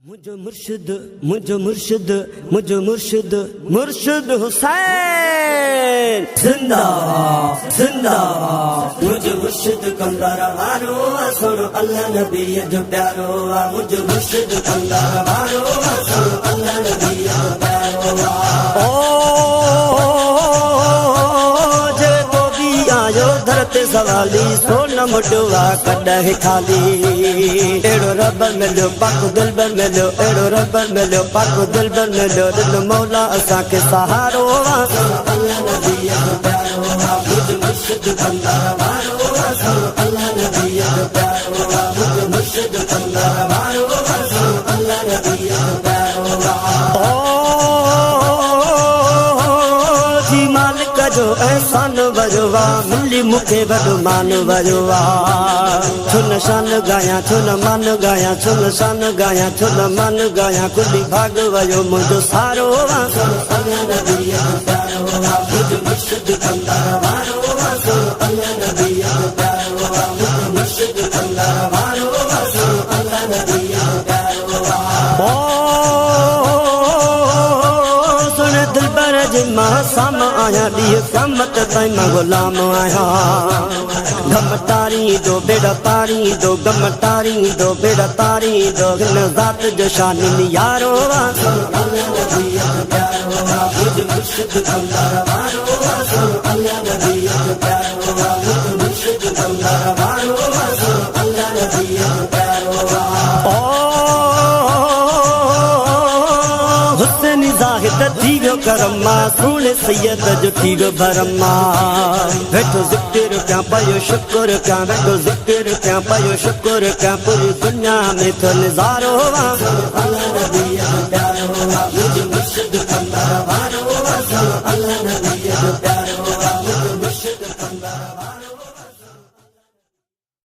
मुझो मुर्शिद हुसैन जिंदा जिंदा मुझो मुर्शिद कंदार वारो सुनो अल्लाह नबी जो प्यारो मुझो मुर्शिद कंदार वारो सुनो अल्लाह नबी जो प्यारो ओ जे तो भी आयो धरते सवाली सोना मुडवा कॾहिं खाली एड़ो रब मिलो पाक दिल बर मिलो एड़ो रब मिलो पाक दिल बर मिलो दिल मौला असा के सहारो अल्लाह नबी जो प्यारो मुझ मुर्शिद कंदार वारो अल्लाह नबी जो प्यारो मुझ मुर्शिद कंदार वारो अल्लाह नबी जो प्यारो ओ जी मालिक जो एहसान वजवा मिली मुखे वडो मान वजवा छुन शान गाया छुन मान गाया छुन शान गाया छुन मान गाया कुली भाग वयो मुझो सारो अल्लाह नबी जो प्यारो मुझ मुर्शिद कंदार वारो अल्लाह नबी जो प्यारो मुझ मुर्शिद कंदार वारो अल्लाह नबी जो प्यारो ओ सुन दिलबर जे मां साम आया दिए कमत ताई मां गुलाम आया गम तारी दो बेड़ा तारी दो गम तारी दो बेड़ा तारी दो गिन जात जो शान यारो अल्लाह नबी जो प्यारो मुझ मुर्शिद कंदार वारो अल्लाह नबी जो प्यारो मुझ मुर्शिद कंदार वारो अल्लाह नबी जो प्यारो ओ हुसैनी ज़ाहिद थी वियो करम्मा सोने सैयद जो थी वियो भरम्मा वेठो ज़िक्र क्या पयो शुक्र क्या वेठो ज़िक्र क्या पयो शुक्र क्या पूरी दुनिया में तो नज़ारो